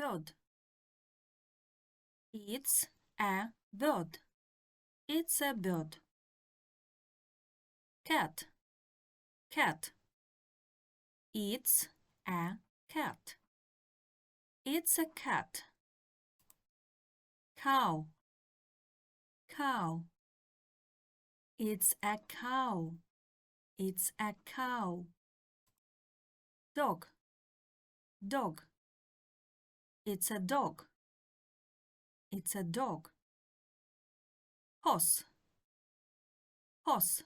bird. It's a bird. It's a bird. Cat. Cat. It's a cat. It's a cat. Cow. Cow. It's a cow. It's a cow. Dog. Dog. It's a dog. It's a dog. Horse. Horse.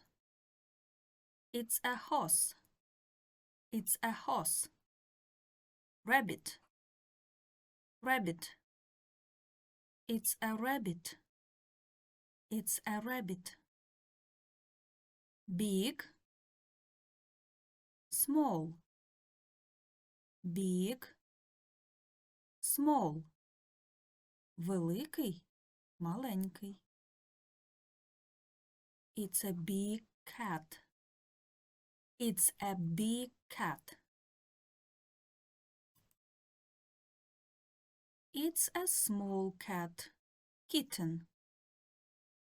It's a horse. It's a horse. Rabbit. Rabbit. It's a rabbit. It's a rabbit. Big. Small. Big. Small. Великий. Маленький. It's a big cat. It's a big cat. It's a small cat. Kitten.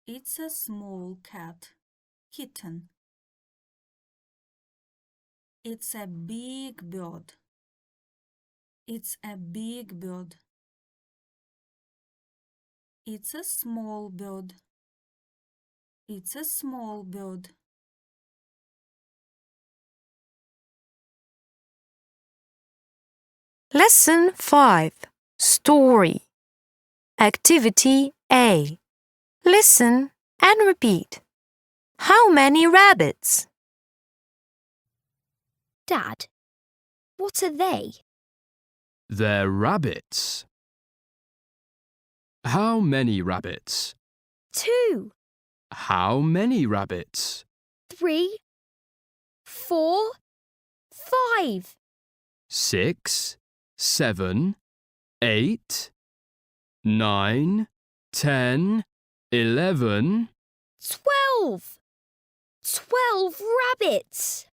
It's a small cat. Kitten. It's a big bird. It's a big bird. It's a small bird. It's a small bird. Lesson 5. Story. Activity A. Listen and repeat. How many rabbits? Dad, what are they? They're rabbits. How many rabbits? 2, How many rabbits? 3, 4, 5. 6, 7, 8, 9, 10, 11. 12. 12 rabbits.